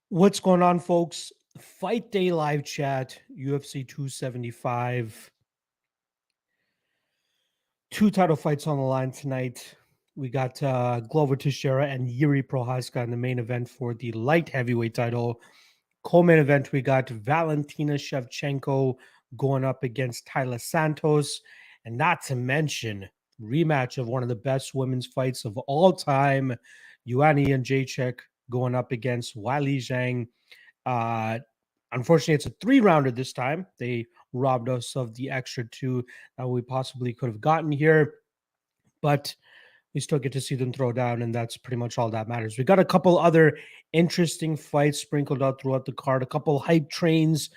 What's going on, folks? Fight Day live chat, UFC 275. Two title fights on the line tonight. We got Glover Teixeira and Yuri Prochazka in the main event for the light heavyweight title. Co-main event, we got Valentina Shevchenko going up against Tyler Santos. And not to mention, rematch of one of the best women's fights of all time, Joanna Jędrzejczyk going up against Weili Zhang. Unfortunately, it's a 3-rounder this time. They robbed us of the extra 2 that we possibly could have gotten here, but we still get to see them throw down, and that's pretty much all that matters. We got a couple other interesting fights sprinkled out throughout the card, a couple hype trains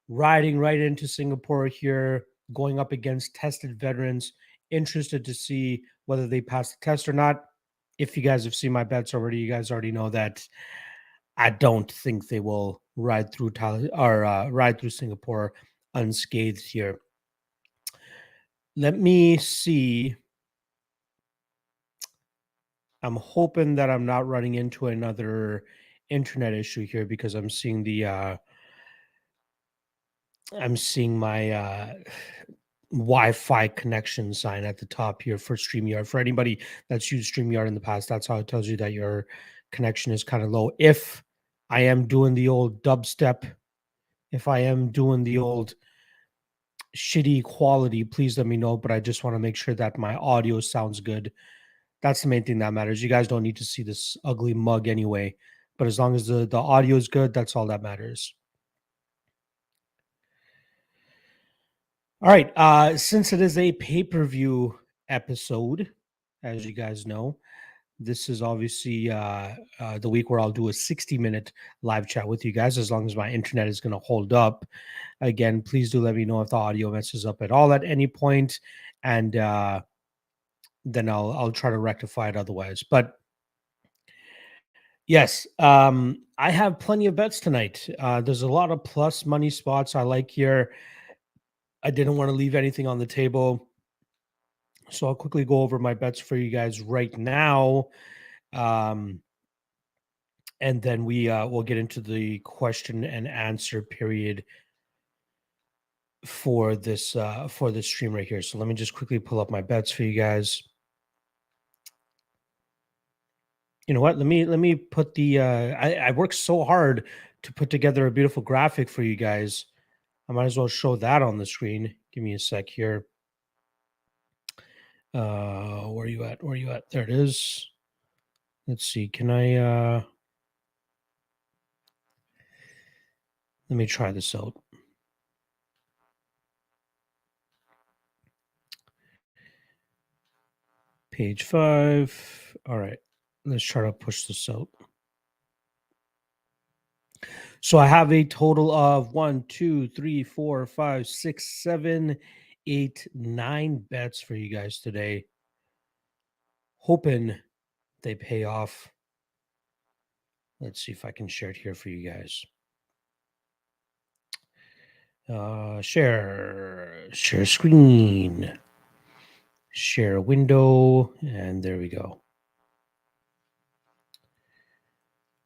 riding right into Singapore here, going up against tested veterans. Interested to see whether they pass the test or not. If you guys have seen my bets already, you guys already know that I don't think they will ride through Singapore unscathed here. Let me see. I'm hoping that I'm not running into another internet issue here because I'm seeing my Wi-Fi connection sign at the top here for StreamYard. For anybody that's used StreamYard in the past, that's how it tells you that your connection is kind of low. If I am doing the old dubstep, if I am doing the old shitty quality, please let me know. But I just want to make sure that my audio sounds good. That's the main thing that matters. You guys don't need to see this ugly mug anyway. But as long as the audio is good, that's all that matters. All right. Since it is a pay-per-view episode, as you guys know, this is obviously the week where I'll do a 60-minute live chat with you guys, as long as my internet is going to hold up. Again, please do let me know if the audio messes up at all at any point, and then I'll try to rectify it otherwise. But yes, I have plenty of bets tonight. There's a lot of plus money spots I like here. I didn't want to leave anything on the table, so I'll quickly go over my bets for you guys right now. And then we'll get into the question and answer period for this stream right here. So let me just quickly pull up my bets for you guys. You know what? Let me put the I worked so hard to put together a beautiful graphic for you guys. I might as well show that on the screen. Give me a sec here. Where are you at? Where are you at? There it is. Let's see. Can I let me try this out. Page 5. All right. Let's try to push this out. So I have a total of 1, 2, 3, 4, 5, 6, 7, 8, 9 bets for you guys today. Hoping they pay off. Let's see if I can share it here for you guys. Share screen, share window, and there we go.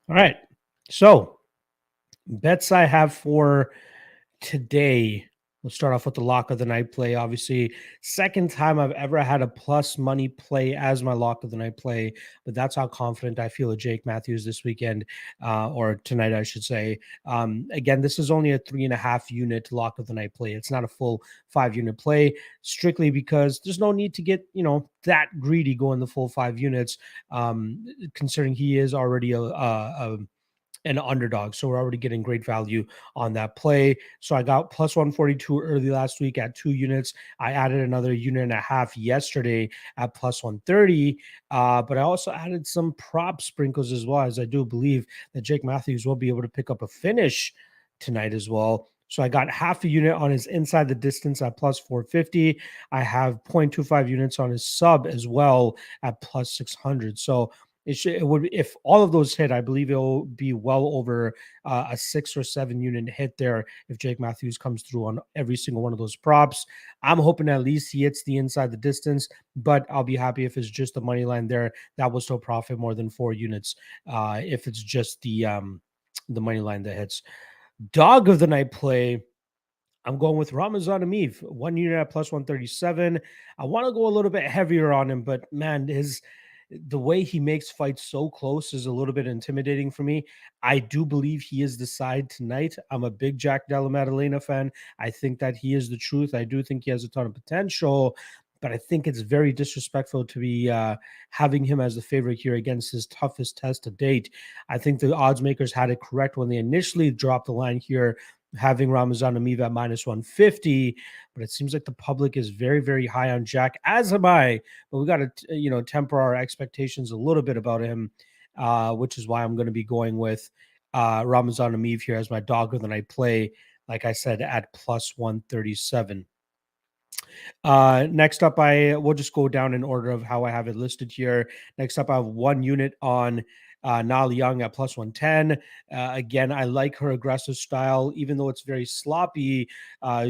All right. So bets I have for today. Let's start off with the lock of the night play. Obviously, second time I've ever had a plus money play as my lock of the night play, but that's how confident I feel of Jake Matthews this weekend, or tonight, I should say. Again, this is only a 3.5 unit lock of the night play. It's not a full 5-unit play, strictly because there's no need to get, that greedy going the full 5 units, considering he is already an underdog. So we're already getting great value on that play. So I got plus 142 early last week at 2 units. I added another unit and a half yesterday at plus 130. But I also added some prop sprinkles as well, as I do believe that Jake Matthews will be able to pick up a finish tonight as well. So I got half a unit on his inside the distance at plus 450. I have 0.25 units on his sub as well at plus 600. So it would, if all of those hit, I believe it will be well over a 6 or 7 unit hit there if Jake Matthews comes through on every single one of those props. I'm hoping at least he hits the inside the distance, but I'll be happy if it's just the money line there. That will still profit more than 4 units if it's just the the money line that hits. Dog of the night play, I'm going with Ramazan Ameev, 1 unit at plus 137. I want to go a little bit heavier on him, but man, the way he makes fights so close is a little bit intimidating for me. I do believe he is the side tonight. I'm a big Jack Della Maddalena fan. I think that he is the truth. I do think he has a ton of potential, but I think it's very disrespectful to be having him as the favorite here against his toughest test to date. I think the odds makers had it correct when they initially dropped the line here, having Ramazan Ameev at minus 150, but it seems like the public is very, very high on Jack, as am I. But we got to, temper our expectations a little bit about him, which is why I'm going to be going with Ramazan Ameev here as my dog of the night play, like I said, at plus 137. Next up, I will just go down in order of how I have it listed here. Next up, I have 1 unit on Na Liang at plus 110. Again, I like her aggressive style, even though it's very sloppy.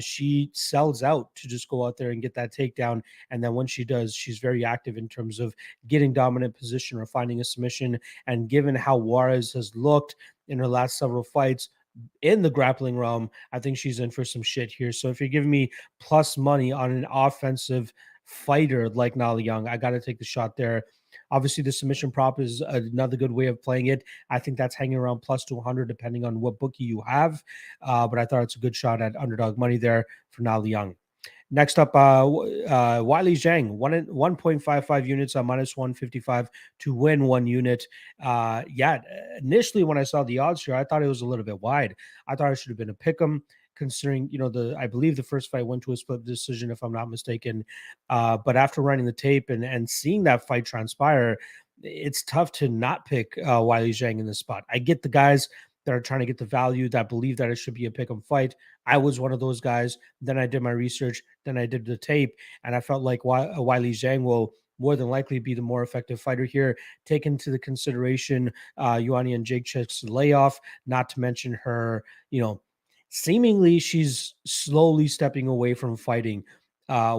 She sells out to just go out there and get that takedown. And then when she does, she's very active in terms of getting dominant position or finding a submission. And given how Juarez has looked in her last several fights, in the grappling realm, I think she's in for some shit here. So if you're giving me plus money on an offensive fighter like Na Liang, I got to take the shot there. Obviously, the submission prop is another good way of playing it. I think that's hanging around plus 200, depending on what bookie you have. But I thought it's a good shot at underdog money there for Na Liang. Next up, Wiley Zhang, 1.55 units on minus 155 to win 1 unit. Initially when I saw the odds here, I thought it was a little bit wide. I thought it should have been a pick 'em, considering, I believe the first fight went to a split decision, if I'm not mistaken. But after running the tape and seeing that fight transpire, it's tough to not pick Wiley Zhang in this spot. I get the guys that are trying to get the value, that believe that it should be a pick 'em fight. I was one of those guys. Then I did my research. Then I did the tape, and I felt like Wiley Zhang will more than likely be the more effective fighter here. Take into the consideration Ioanni and Jacek's layoff, not to mention her, seemingly she's slowly stepping away from fighting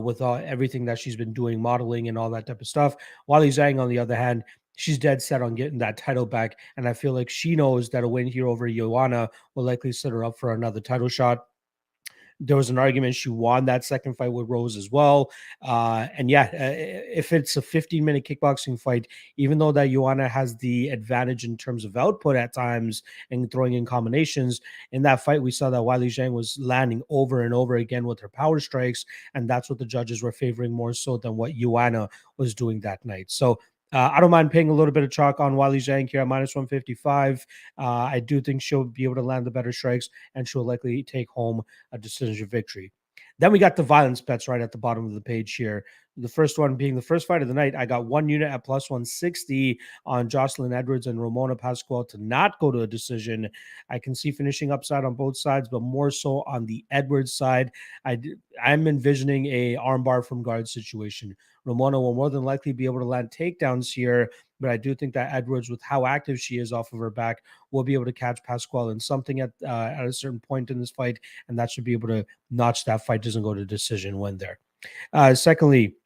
with everything that she's been doing, modeling and all that type of stuff. Wiley Zhang, on the other hand, she's dead set on getting that title back. And I feel like she knows that a win here over Joanna will likely set her up for another title shot. There was an argument she won that second fight with Rose as well. If it's a 15-minute kickboxing fight, even though that Joanna has the advantage in terms of output at times and throwing in combinations, in that fight, we saw that Wiley Zhang was landing over and over again with her power strikes, and that's what the judges were favoring more so than what Joanna was doing that night. So I don't mind paying a little bit of chalk on Wiley Zhang here at minus 155. I do think she'll be able to land the better strikes, and she'll likely take home a decision victory. Then we got the violence bets right at the bottom of the page here. The first one being the first fight of the night. I got 1 unit at plus 160 on Jocelyn Edwards and Ramona Pascual to not go to a decision. I can see finishing upside on both sides, but more so on the Edwards side. I'm envisioning a armbar from guard situation. Ramona will more than likely be able to land takedowns here, but I do think that Edwards, with how active she is off of her back, will be able to catch Pascual in something at a certain point in this fight, and that should be able to notch that fight doesn't go to decision win there. Secondly,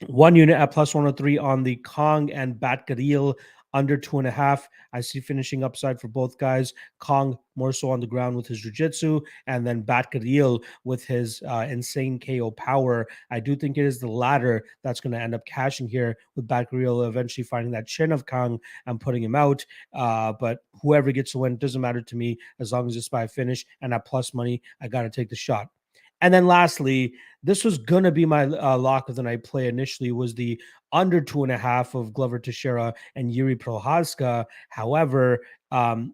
1 unit at plus 103 on the Kong and Batgaril under 2.5. I see finishing upside for both guys. Kong more so on the ground with his jiu-jitsu, and then Batgaril with his insane KO power. I do think it is the latter that's going to end up cashing here, with Batgaril eventually finding that chin of Kong and putting him out. But whoever gets to win, doesn't matter to me as long as it's by a finish. And at plus money, I got to take the shot. And then lastly, this was going to be my lock of the night play initially, was the under 2.5 of Glover Teixeira and Yuri Prochazka. However,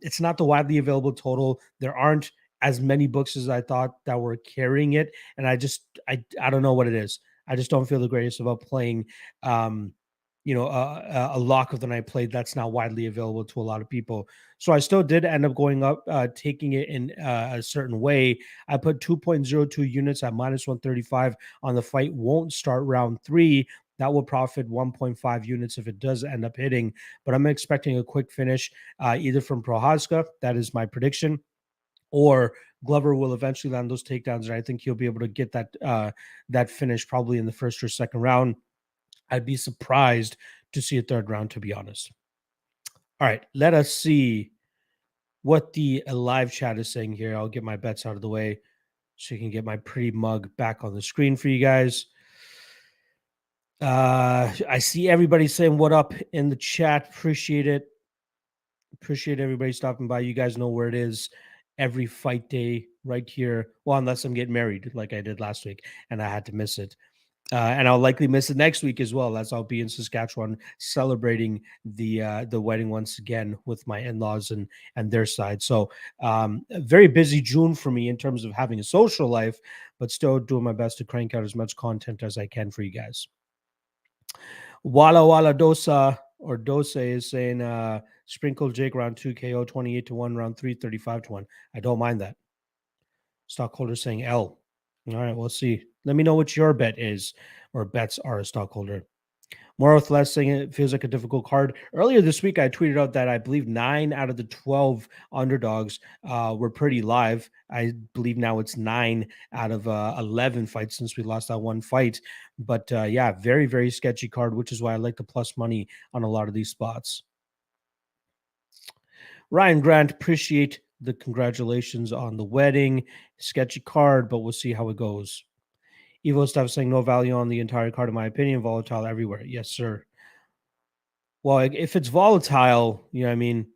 it's not the widely available total. There aren't as many books as I thought that were carrying it. And I don't know what it is. I just don't feel the greatest about playing, a lock of the night play that's not widely available to a lot of people. So I still did end up going up, taking it in a certain way. I put 2.02 units at minus 135 on the fight won't start round 3. That will profit 1.5 units if it does end up hitting. But I'm expecting a quick finish, either from Prochazka, that is my prediction, or Glover will eventually land those takedowns, and I think he'll be able to get that finish probably in the first or second round. I'd be surprised to see a third round, to be honest. All right, let us see what the live chat is saying here. I'll get my bets out of the way so you can get my pretty mug back on the screen for you guys. I see everybody saying what up in the chat. Appreciate it. Appreciate everybody stopping by. You guys know where it is every fight day right here. Well, unless I'm getting married like I did last week and I had to miss it. And I'll likely miss it next week as well, as I'll be in Saskatchewan celebrating the wedding once again with my in-laws and their side. So a very busy June for me in terms of having a social life, but still doing my best to crank out as much content as I can for you guys. Walla Walla Dosa or Dose is saying sprinkle Jake round 2 KO 28-1, round 3 35-1. I don't mind that. Stockholder saying L. All right, we'll see. Let me know what your bet is or bets are, a stockholder. More or less saying it feels like a difficult card. Earlier this week, I tweeted out that I believe 9 out of the 12 underdogs were pretty live. I believe now it's 9 out of 11 fights since we lost that one fight. But yeah, very, very sketchy card, which is why I like the plus money on a lot of these spots. Ryan Grant, appreciate the congratulations on the wedding. Sketchy card, but we'll see how it goes. Evo stuff saying no value on the entire card, in my opinion. Volatile everywhere. Yes, sir. Well, if it's volatile, you know, what I mean,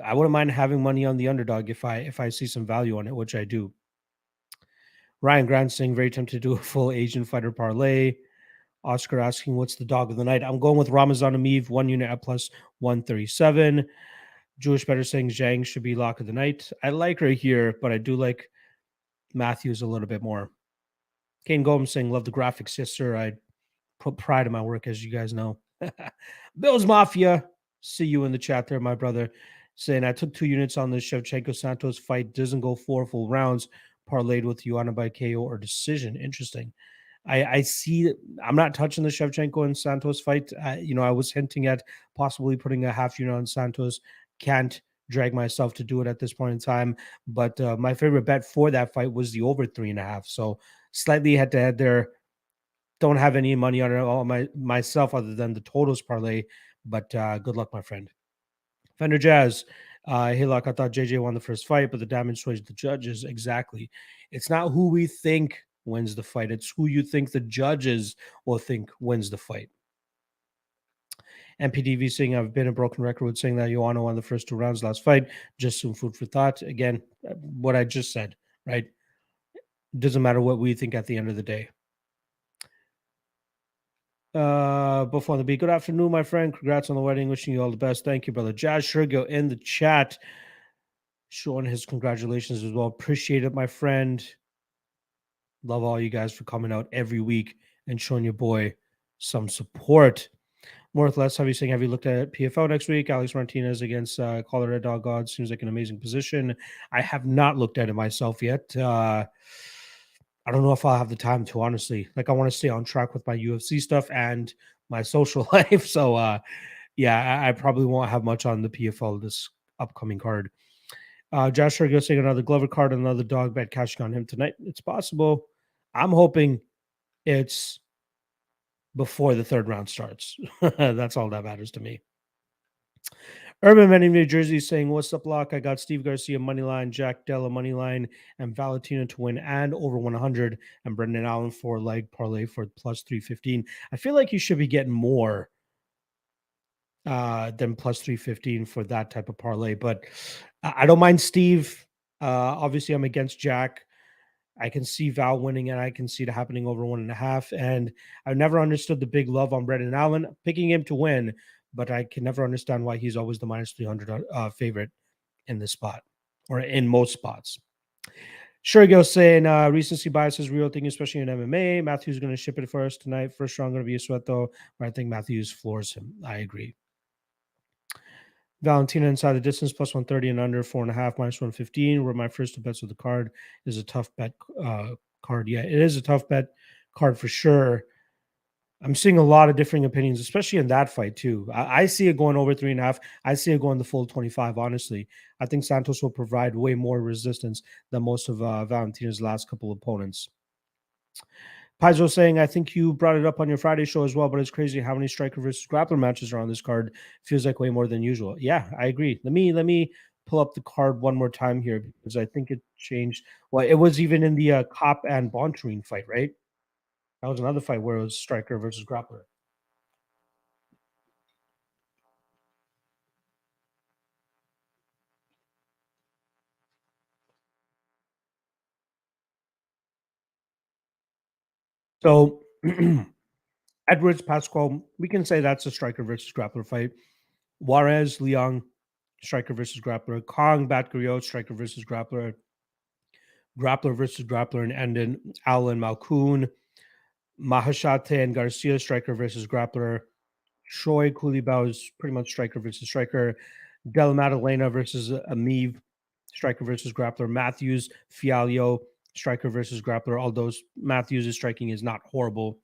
I wouldn't mind having money on the underdog if I see some value on it, which I do. Ryan Grant saying very tempted to do a full Asian fighter parlay. Oscar asking what's the dog of the night. I'm going with Ramazan Ameev, 1 unit at plus 137. Jewish Better saying Zhang should be lock of the night. I like her here, but I do like Matthews a little bit more. Kane Gomes saying love the graphics. Yes, sir. I put pride in my work, as you guys know. Bills Mafia. See you in the chat there, my brother. Saying I took 2 units on the Shevchenko Santos fight. Doesn't go 4 full rounds. Parlayed with Joanna by KO or decision. Interesting. I see. I'm not touching the Shevchenko and Santos fight. I was hinting at possibly putting a half unit on Santos. Can't drag myself to do it at this point in time. But my favorite bet for that fight was the over 3.5. So slightly head to head there. Don't have any money on it all myself other than the totals parlay. But good luck, my friend. Fender Jazz. Hey, look, I thought JJ won the first fight, but the damage swayed the judges. Exactly. It's not who we think wins the fight. It's who you think the judges will think wins the fight. MPDV saying I've been a broken record with saying that Joanna won the first 2 rounds last fight. Just some food for thought. Again, what I just said, right? It doesn't matter what we think at the end of the day. Before the beat, good afternoon, my friend. Congrats on the wedding. Wishing you all the best. Thank you, brother. Jazz Shergill in the chat showing his congratulations as well. Appreciate it, my friend. Love all you guys for coming out every week and showing your boy some support. More or less, have you looked at PFL next week? Alex Martinez against Colorado Dog God seems like an amazing position. I have not looked at it myself yet. I don't know if I'll have the time to, honestly. Like, I want to stay on track with my UFC stuff and my social life. So, yeah, I probably won't have much on the PFL this upcoming card. Josh Shergill saying another Glover card, another dog bet cashing on him tonight. It's possible. I'm hoping it's before the 3rd round starts. That's all that matters to me. Urban Man in New Jersey saying, what's up, Lock? I got Steve Garcia moneyline, Jack Della moneyline, and Valentina to win and over 100, and Brendan Allen for leg parlay for plus 315. I feel like you should be getting more than plus 315 for that type of parlay, but I don't mind Steve. Obviously, I'm against Jack. I can see Val winning, and I can see it happening over 1.5. And I've never understood the big love on Brendan Allen, picking him to win, but I can never understand why he's always the minus 300 favorite in this spot or in most spots. Shergill saying recency bias is a real thing, especially in MMA. Matthews is going to ship it for us tonight. First round going to be a sweat, though, but I think Matthews floors him. I agree. Valentina inside the distance, plus 130 and under, 4.5, minus 115. Were my first two bets of the card. Is a tough bet card. Yeah, it is a tough bet card for sure. I'm seeing a lot of differing opinions, especially in that fight, too. I see it going over 3.5. I see it going the full 25, honestly. I think Santos will provide way more resistance than most of Valentina's last couple opponents. Paizo saying, I think you brought it up on your Friday show as well, but it's crazy how many striker versus grappler matches are on this card. Feels like way more than usual. Yeah, I agree. Let me pull up the card one more time here because I think it changed. Well, it was even in the Cop and Bontarine fight, right? That was another fight where it was striker versus grappler. So Edwards Pascual, we can say that's a striker versus grappler fight. Juarez Leong, striker versus grappler. Kong Batgriot, striker versus grappler. Grappler versus grappler, and then Alan Malkoon. Mahashate and Garcia, striker versus grappler. Troy Kulibao is pretty much striker versus striker. Del Maddalena versus Amiv, striker versus grappler. Matthews, Fialio, striker versus grappler. Although Matthews' striking is not horrible.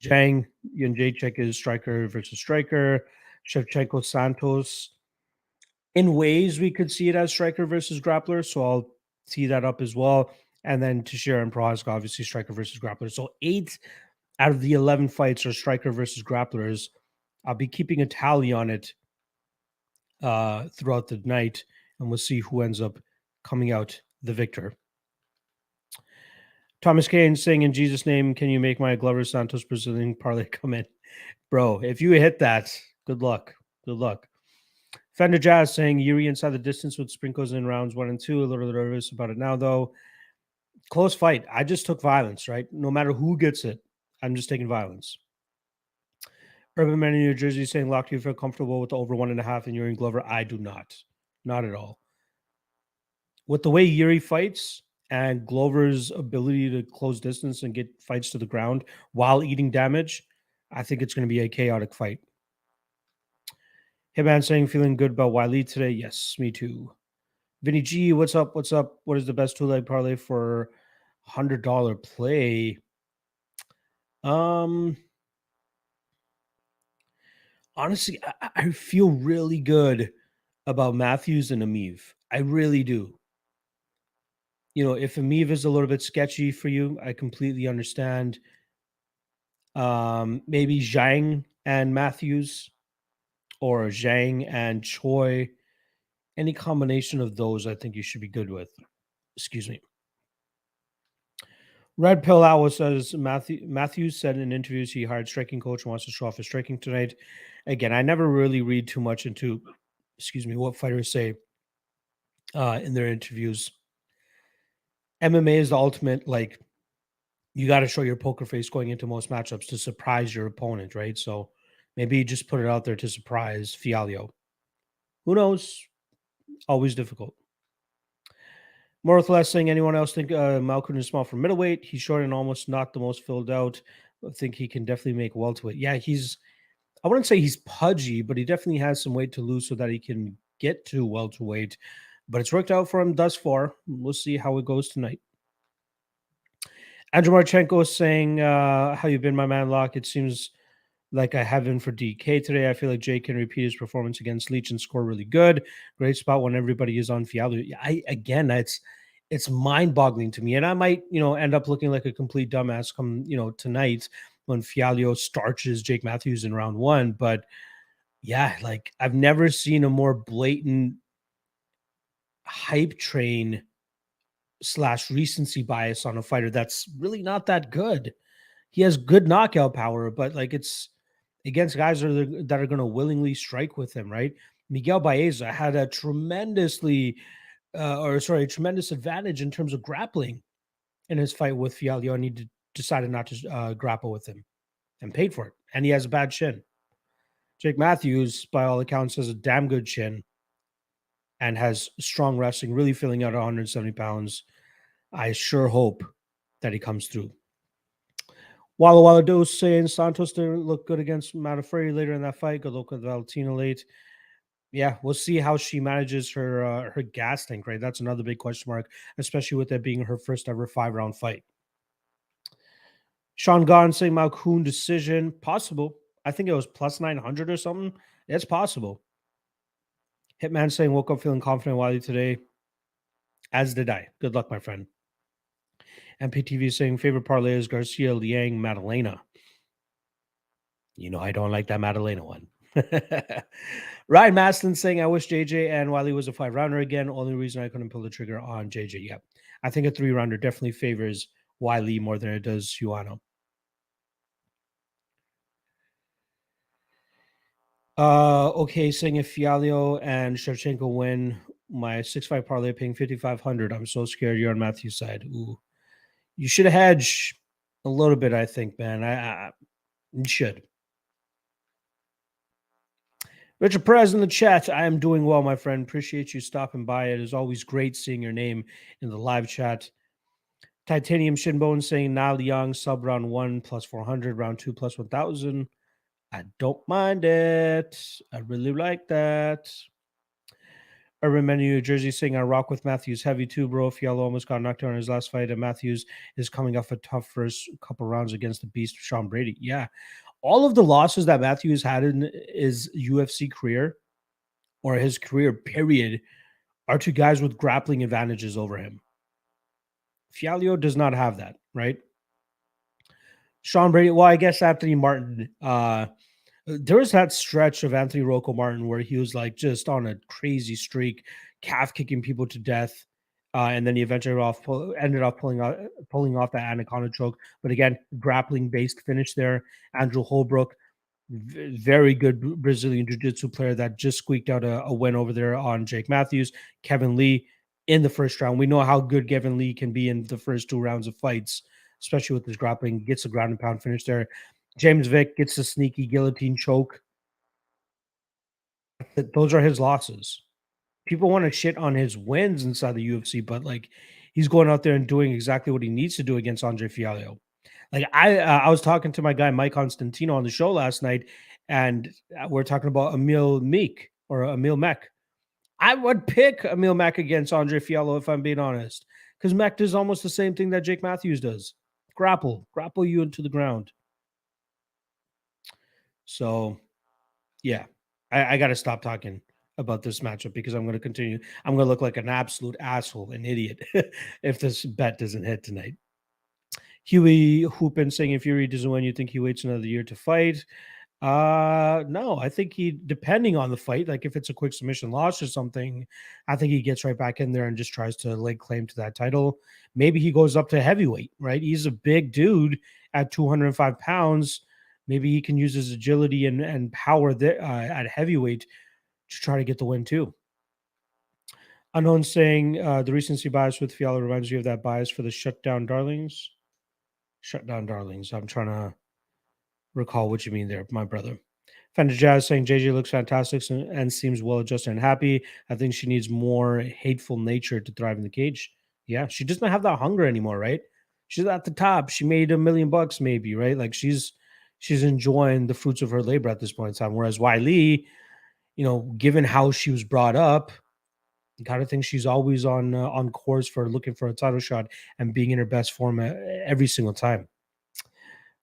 Zhang Yunjacek is striker versus striker. Shevchenko Santos. In ways, we could see it as striker versus grappler. So I'll tee that up as well. And then Teixeira and Prochazka, obviously striker versus grappler. So 8 out of the 11 fights are striker versus grapplers. I'll be keeping a tally on it throughout the night, and we'll see who ends up coming out the victor. Thomas Kane saying, in Jesus' name, can you make my Glover Santos Brazilian parlay come in? Bro, if you hit that, good luck. Good luck. Fender Jazz saying, Yuri inside the distance with sprinkles in rounds 1 and 2. A little nervous about it now, though. Close fight. I just took violence, right? No matter who gets it, I'm just taking violence. Urban Man in New Jersey saying, Lock, do you feel comfortable with the over 1.5 and Yuri and Glover? I do not. Not at all. With the way Yuri fights and Glover's ability to close distance and get fights to the ground while eating damage, I think it's going to be a chaotic fight. Hitman saying, feeling good about Wiley today? Yes, me too. Vinny G, what's up? What's up? What is the best two-leg parlay for $100 play? Honestly, I feel really good about Matthews and Amiv. I really do. You know, if Amiv is a little bit sketchy for you, I completely understand. Maybe Zhang and Matthews or Zhang and Choi. Any combination of those, I think you should be good with. Excuse me. Red Pill Owl says Matthews said in interviews he hired striking coach and wants to show off his striking tonight. Again, I never really read too much into, what fighters say in their interviews. MMA is the ultimate, like, you got to show your poker face going into most matchups to surprise your opponent, right? So maybe you just put it out there to surprise Fialio. Who knows? Always difficult. More or less saying, anyone else think Malcolm is small for middleweight? He's short and almost not the most filled out. I think he can definitely make welterweight. Yeah, I wouldn't say he's pudgy, but he definitely has some weight to lose so that he can get to welterweight. But it's worked out for him thus far. We'll see how it goes tonight. Andrew Marchenko is saying, how you been, my man, Locke? It seems like I have been for DK today. I feel like Jay can repeat his performance against Leach and score really good. Great spot when everybody is on Fialio. It's mind-boggling to me. And I might, end up looking like a complete dumbass come, tonight when Fialio starches Jake Matthews in round 1. But yeah, like I've never seen a more blatant hype train / recency bias on a fighter that's really not that good. He has good knockout power, but like it's against guys that are going to willingly strike with him, right? Miguel Baeza had a tremendous advantage in terms of grappling in his fight with Fialio, and he decided not to grapple with him and paid for it. And he has a bad chin. Jake Matthews, by all accounts, has a damn good chin and has strong wrestling, really filling out 170 pounds. I sure hope that he comes through. Walla Dos saying Santos didn't look good against Matafrey later in that fight. Good luck with Valentina late. Yeah, we'll see how she manages her gas tank, right? That's another big question mark, especially with that being her first ever 5-round fight. Sean Gahn saying Malkoon decision. Possible. I think it was plus 900 or something. It's possible. Hitman saying woke up feeling confident Wiley today. As did I. Good luck, my friend. MPTV saying favorite parlay is Garcia, Liang, Madalena. I don't like that Madalena one. Ryan Maston saying, I wish JJ and Wiley was a 5-rounder again. Only reason I couldn't pull the trigger on JJ. Yep. I think a 3-rounder definitely favors Wiley more than it does Juano. Okay, saying if Fialio and Shevchenko win my 6-5 parlay paying 5,500, I'm so scared you're on Matthew's side. Ooh. You should hedge a little bit, I think, man. You should. Richard Perez in the chat. I am doing well, my friend. Appreciate you stopping by. It is always great seeing your name in the live chat. Titanium Shinbone saying Nile Young sub round 1 plus 400, round 2 plus 1,000. I don't mind it. I really like that. Urban Menu New Jersey saying I rock with Matthews heavy too, bro. Fiallo almost got knocked out in his last fight, and Matthews is coming off a tough first couple rounds against the beast Sean Brady. Yeah. All of the losses that Matthews had in his UFC career or his career period are to guys with grappling advantages over him. Fialio does not have that, right? Sean Brady, well, I guess Anthony Martin, there was that stretch of Anthony Rocco Martin where he was like just on a crazy streak, calf kicking people to death. And then he eventually ended up pulling off that anaconda choke. But again, grappling based finish there. Andrew Holbrook, very good Brazilian jiu-jitsu player that just squeaked out a win over there on Jake Matthews. Kevin Lee in the first round. We know how good Kevin Lee can be in the first 2 rounds of fights, especially with his grappling. Gets a ground and pound finish there. James Vick gets a sneaky guillotine choke. Those are his losses. People want to shit on his wins inside the UFC, but like he's going out there and doing exactly what he needs to do against Andre Fialho. Like I was talking to my guy Mike Constantino on the show last night, and we're talking about Emil Meek or Emil Mech. I would pick Emil Mech against Andre Fialho if I'm being honest, because Mech does almost the same thing that Jake Matthews does: grapple you into the ground. So, yeah, I got to stop talking about this matchup because I'm going to continue. I'm going to look like an absolute asshole, an idiot, if this bet doesn't hit tonight. Huey Hoopin saying if Fury doesn't win, you think he waits another year to fight? No, I think he, depending on the fight, like if it's a quick submission loss or something, I think he gets right back in there and just tries to lay claim to that title. Maybe he goes up to heavyweight, right? He's a big dude at 205 pounds. Maybe he can use his agility and power there, at heavyweight to try to get the win too. Unknown saying the recency bias with Fiala reminds you of that bias for the shutdown darlings. Shutdown darlings. I'm trying to recall what you mean there, my brother. Fender Jazz saying JJ looks fantastic and seems well adjusted and happy. I think she needs more hateful nature to thrive in the cage. Yeah, she doesn't have that hunger anymore, right? She's at the top. She made $1 million maybe, right? Like she's enjoying the fruits of her labor at this point in time. Whereas Wiley, given how she was brought up, you gotta think she's always on course for looking for a title shot and being in her best form every single time.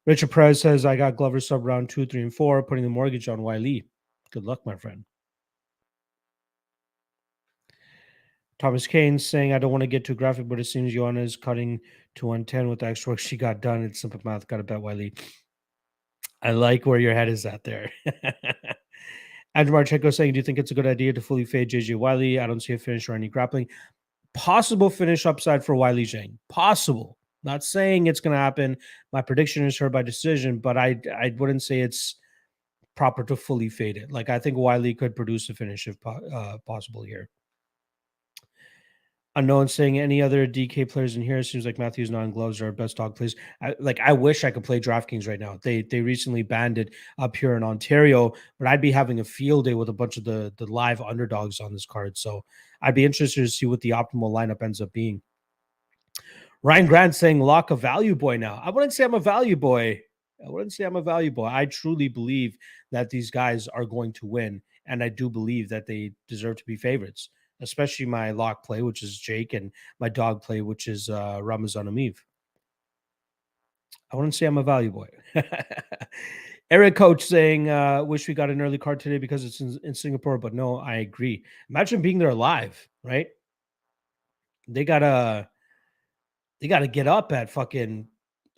Richard Perez says, I got Glover sub round 2, 3, and 4, putting the mortgage on Wiley. Good luck, my friend. Thomas Kane saying, I don't want to get too graphic, but it seems Joanna is cutting to 110 with the extra work she got done. It's simple math. Got to bet Wiley. I like where your head is at there. Andrew Marchenko saying, do you think it's a good idea to fully fade JJ Wiley? I don't see a finish or any grappling. Possible finish upside for Wiley Zhang. Possible. Not saying it's going to happen. My prediction is her by decision, but I wouldn't say it's proper to fully fade it. Like I think Wiley could produce a finish if possible here. Unknown saying any other DK players in here. It seems like Matthews non-gloves are our best dog plays. I wish I could play DraftKings right now. They recently banned it up here in Ontario, but I'd be having a field day with a bunch of the live underdogs on this card. So I'd be interested to see what the optimal lineup ends up being. Ryan Grant saying lock a value boy now. I wouldn't say I'm a value boy. I truly believe that these guys are going to win, and I do believe that they deserve to be favorites, especially my lock play, which is Jake, and my dog play, which is Ramazan Amiv. I wouldn't say I'm a value boy. Eric Coach saying, wish we got an early card today because it's in Singapore, but no, I agree. Imagine being there live, right? They gotta get up at fucking,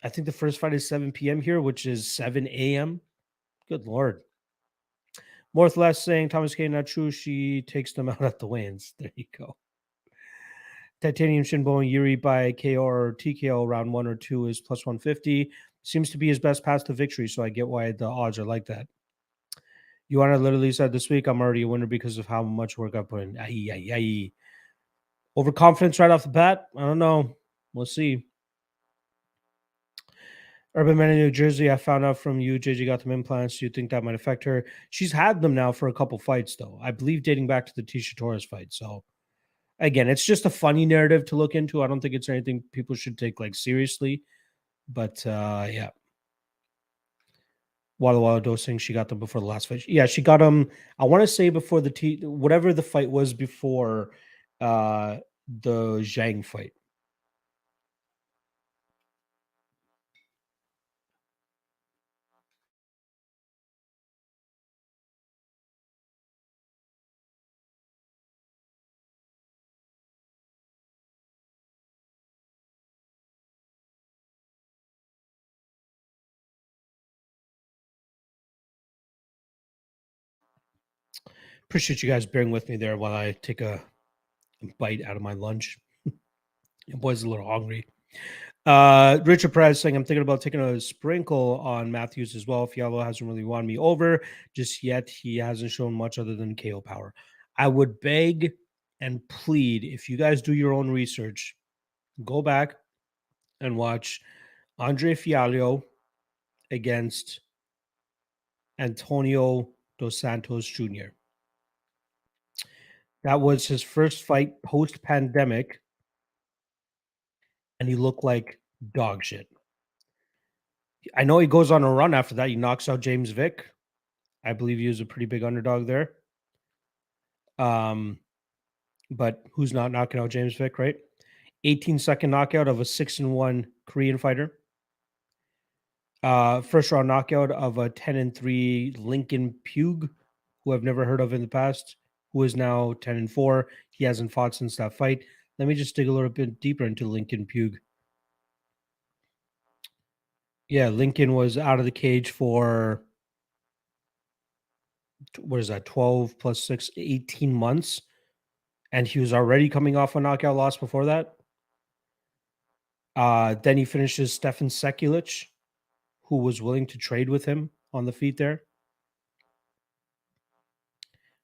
I think the first fight is 7 p.m. here, which is 7 a.m. Good Lord. More or less saying Thomas K not true. She takes them out at the weigh-ins. There you go. Titanium Shinbo and Yuri by KO or TKO round 1 or 2 is plus 150. Seems to be his best path to victory, so I get why the odds are like that. You want to literally said this week, I'm already a winner because of how much work I put in. Overconfidence right off the bat? I don't know. We'll see. Urban Man in New Jersey, I found out from you, JJ got them implants. Do you think that might affect her? She's had them now for a couple fights, though. I believe dating back to the Tisha Torres fight. So, again, it's just a funny narrative to look into. I don't think it's anything people should take like seriously. But yeah. Walla Walla dosing, she got them before the last fight. Yeah, she got them, I want to say before whatever the fight was before the Zhang fight. Appreciate you guys bearing with me there while I take a bite out of my lunch. Your boy's a little hungry. Richard Perez saying, I'm thinking about taking a sprinkle on Matthews as well. Fialo hasn't really won me over just yet. He hasn't shown much other than KO power. I would beg and plead, if you guys do your own research, go back and watch Andre Fialho against Antonio Dos Santos Jr. That was his first fight post-pandemic, and he looked like dog shit. I know he goes on a run after that. He knocks out James Vick. I believe he was a pretty big underdog there. But who's not knocking out James Vick, right? 18-second knockout of a 6-1 Korean fighter. First round knockout of a 10-3 Lincoln Pugh, who I've never heard of in the past, who is now 10-4. He hasn't fought since that fight. Let me just dig a little bit deeper into Lincoln Pugh. Yeah, Lincoln was out of the cage for, what is that, 12 plus 6, 18 months. And he was already coming off a knockout loss before that. Then he finishes Stefan Sekulic, who was willing to trade with him on the feet there,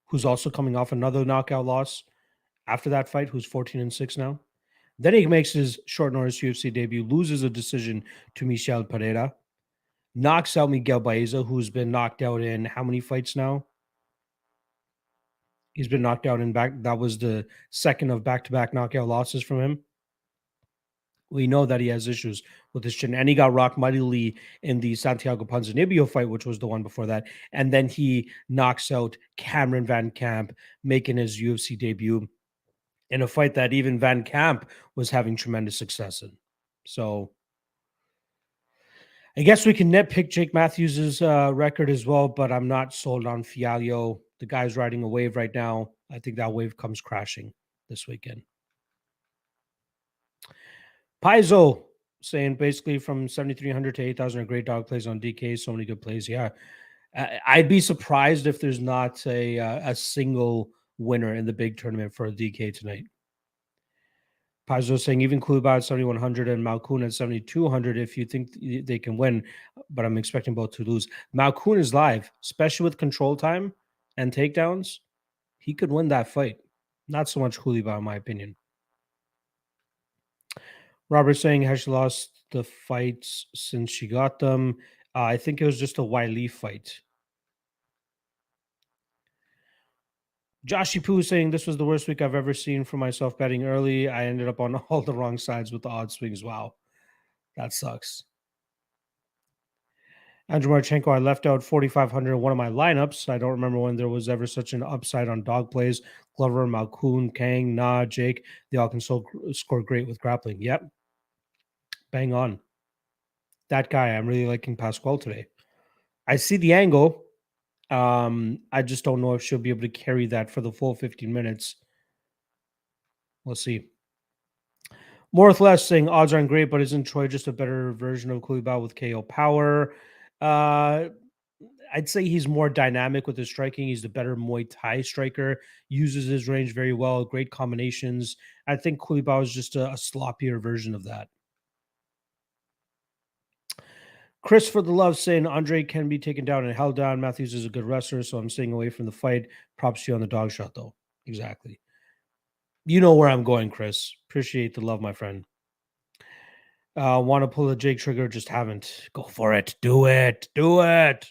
who's also coming off another knockout loss after that fight, who's 14-6 now. Then he makes his short notice UFC debut, loses a decision to Michel Pereira, knocks out Miguel Baeza, who's been knocked out in how many fights now? He's been knocked out in back. That was the second of back-to-back knockout losses from him. We know that he has issues with his chin, and he got rocked mightily in the Santiago Ponzinibbio fight, which was the one before that. And then he knocks out Cameron Van Camp, making his UFC debut in a fight that even Van Camp was having tremendous success in. So I guess we can nitpick Jake Matthews' record as well, but I'm not sold on Fialho. The guy's riding a wave right now. I think that wave comes crashing this weekend. Paizo saying basically from 7,300 to 8,000 are great dog plays on DK. So many good plays. Yeah. I'd be surprised if there's not a single winner in the big tournament for a DK tonight. Paizo saying even Kluba at 7,100 and Malkoun at 7,200 if you think they can win, but I'm expecting both to lose. Malkoun is live, especially with control time and takedowns. He could win that fight. Not so much Kuliba, in my opinion. Robert saying, has she lost the fights since she got them? I think it was just a Wiley fight. Joshy Poo saying, this was the worst week I've ever seen for myself betting early. I ended up on all the wrong sides with the odd swings. Wow. That sucks. Andrew Marchenko, I left out 4,500 in one of my lineups. I don't remember when there was ever such an upside on dog plays. Glover, Malkoun, Kang, Na, Jake, they all can score great with grappling. Yep. Bang on. That guy, I'm really liking Pasquale today. I see the angle. I just don't know if she'll be able to carry that for the full 15 minutes. We'll see. More or less saying odds aren't great, but isn't Troy just a better version of Kulibao with KO power? I'd say he's more dynamic with his striking. He's the better Muay Thai striker, uses his range very well, great combinations. I think Kulibao is just a sloppier version of that. Chris for the love saying Andre can be taken down and held down. Matthews is a good wrestler, so I'm staying away from the fight. Props to you on the dog shot, though. Exactly. You know where I'm going, Chris. Appreciate the love, my friend. Want to pull the Jake trigger, just haven't. Go for it. Do it. Do it.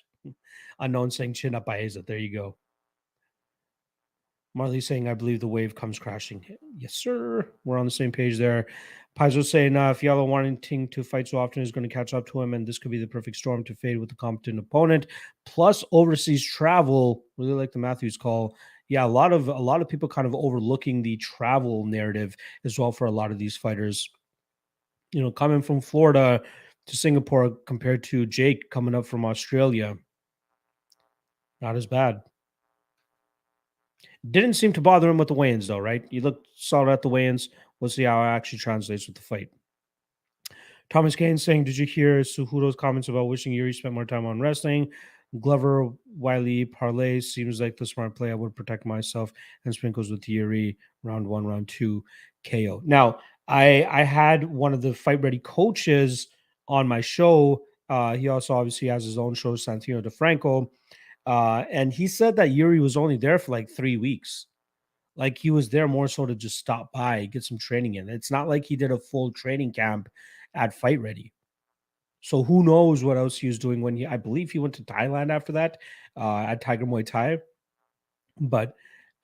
Unknown saying chin up by Aza. There you go. Marley saying, I believe the wave comes crashing. Yes, sir. We're on the same page there. Paizo saying, Fiala wanting to fight so often is going to catch up to him, and this could be the perfect storm to fade with the competent opponent. Plus overseas travel. Really like the Matthews call. Yeah, a lot of people kind of overlooking the travel narrative as well for a lot of these fighters. You know, coming from Florida to Singapore compared to Jake coming up from Australia. Not as bad. Didn't seem to bother him with the weigh-ins, though, right? You looked solid at the weigh-ins. We'll see how it actually translates with the fight. Thomas Kane saying, did you hear Suhuro's comments about wishing Yuri spent more time on wrestling? Glover, Wiley, parlay seems like the smart play. I would protect myself and sprinkles with Yuri, round 1, round 2, KO. Now, I had one of the Fight Ready coaches on my show. He also obviously has his own show, Santino DeFranco. And he said that Yuri was only there for like 3 weeks. Like he was there more so to just stop by, get some training in. It's not like he did a full training camp at Fight Ready. So who knows what else he was doing when I believe he went to Thailand after that at Tiger Muay Thai. But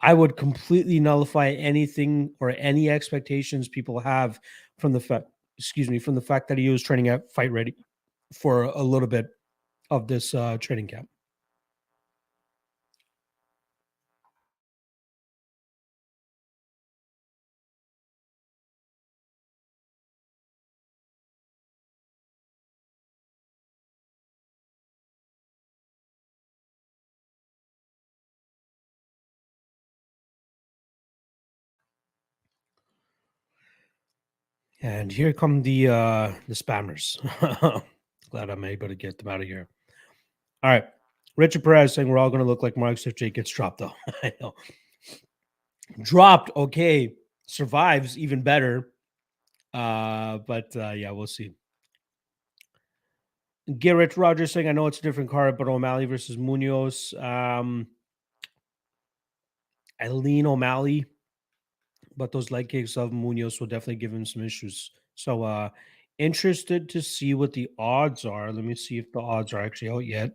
I would completely nullify anything or any expectations people have from the fact, from the fact that he was training at Fight Ready for a little bit of this training camp. And here come the spammers. Glad I'm able to get them out of here. All right. Richard Perez saying we're all going to look like Mark if Jake gets dropped, though. I know. Dropped, okay. Survives, even better. But yeah, we'll see. Garrett Rogers saying, I know it's a different card, but O'Malley versus Munoz. I lean O'Malley, but those leg kicks of Munoz will definitely give him some issues. So interested to see what the odds are. Let me see if the odds are actually out yet.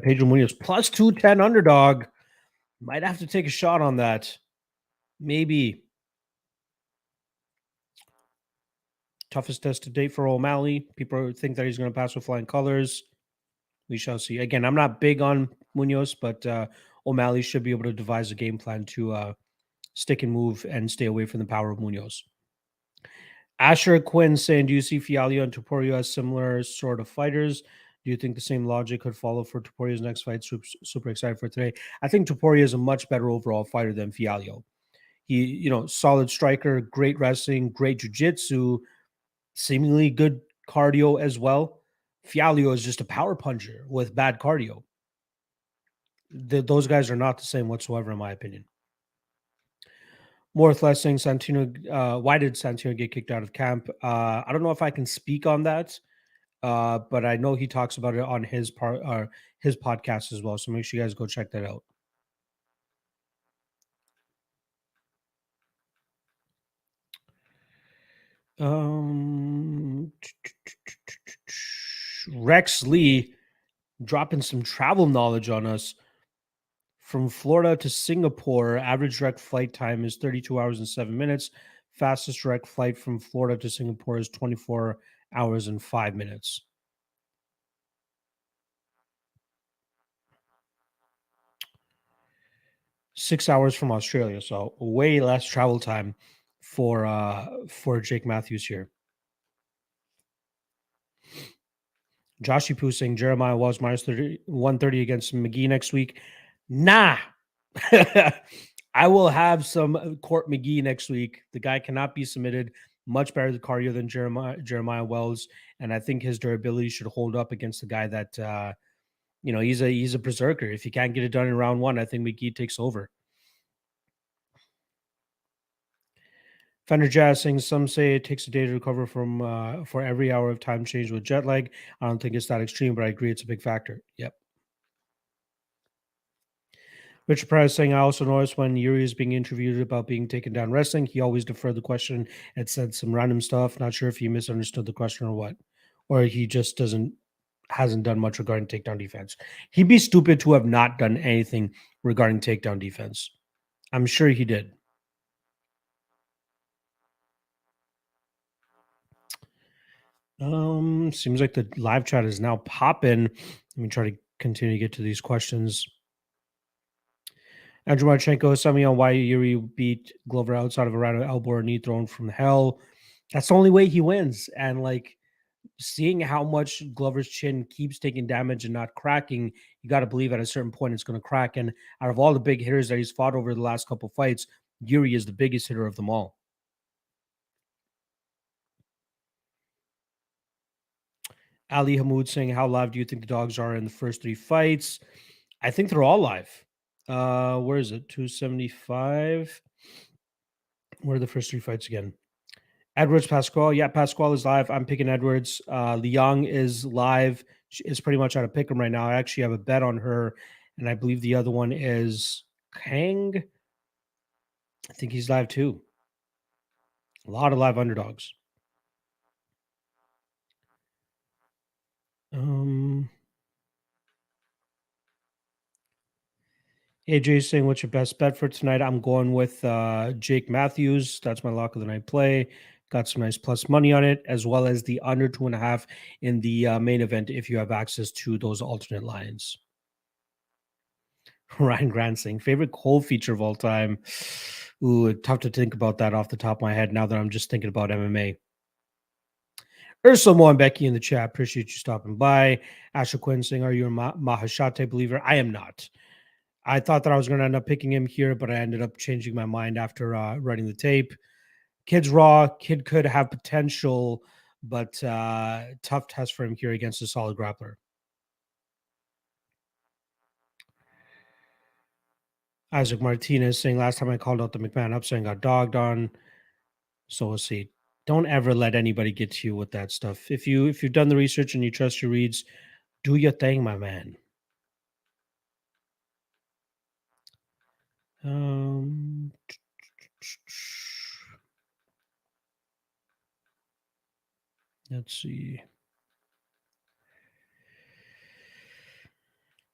Pedro Munoz plus 210 underdog. Might have to take a shot on that. Maybe. Toughest test to date for O'Malley. People think that he's going to pass with flying colors. We shall see. Again, I'm not big on Munoz, but O'Malley should be able to devise a game plan to stick and move and stay away from the power of Munoz. Asher Quinn saying, do you see Fialho and Topuria as similar sort of fighters? Do you think the same logic could follow for Topuria's next fight? Super excited for today. I think Topuria is a much better overall fighter than Fialho. He, solid striker, great wrestling, great jiu-jitsu, seemingly good cardio as well. Fialho is just a power puncher with bad cardio. Those guys are not the same whatsoever, in my opinion. More or less saying Santino, why did Santino get kicked out of camp? I don't know if I can speak on that, but I know he talks about it on his podcast as well. So make sure you guys go check that out. Rex Lee dropping some travel knowledge on us. From Florida to Singapore, average direct flight time is 32 hours and 7 minutes. Fastest direct flight from Florida to Singapore is 24 hours and 5 minutes. Six hours from Australia, so way less travel time for Jake Matthews here. Joshy Poo saying Jeremiah was minus 130 against McGee next week. Nah. I will have some Court McGee next week. The guy cannot be submitted. Much better the cardio than Jeremiah Wells. And I think his durability should hold up against the guy that he's a berserker. If he can't get it done in round one, I think McGee takes over. Fender Jazz saying some say it takes a day to recover from for every hour of time change with jet lag. I don't think it's that extreme, but I agree it's a big factor. Yep. Richard Price saying I also noticed when Yuri is being interviewed about being taken down wrestling, he always deferred the question and said some random stuff. Not sure if he misunderstood the question or what, or he just hasn't done much regarding takedown defense. He'd be stupid to have not done anything regarding takedown defense. I'm sure he did. Seems like the live chat is now popping. Let me try to continue to get to these questions. Andrew Marchenko, tell me on why Yuri beat Glover outside of a round of elbow or knee thrown from hell. That's the only way he wins. And like seeing how much Glover's chin keeps taking damage and not cracking, you got to believe at a certain point it's going to crack. And out of all the big hitters that he's fought over the last couple fights, Yuri is the biggest hitter of them all. Ali Hamoud saying, how live do you think the dogs are in the first three fights? I think they're all live. Where is it? 275. Where are the first three fights again? Edwards Pasquale. Yeah, Pasquale is live. I'm picking Edwards. Liang is live. She is pretty much out of pick 'em right now. I actually have a bet on her, and I believe the other one is Kang. I think he's live too. A lot of live underdogs. AJ saying, what's your best bet for tonight? I'm going with Jake Matthews. That's my lock of the night play. Got some nice plus money on it, as well as the under 2.5 in the main event if you have access to those alternate lines. Ryan Grant saying, favorite Cole feature of all time. Ooh, tough to think about that off the top of my head now that I'm just thinking about MMA. Ursula Mo and Becky in the chat. Appreciate you stopping by. Asher Quinn saying, are you a Mahashate believer? I am not. I thought that I was going to end up picking him here, but I ended up changing my mind after writing the tape. Kid's raw. Kid could have potential, but tough test for him here against a solid grappler. Isaac Martinez saying, last time I called out the McMahon upset and got dogged on. So we'll see. Don't ever let anybody get to you with that stuff. If you've done the research and you trust your reads, do your thing, my man. Let's see.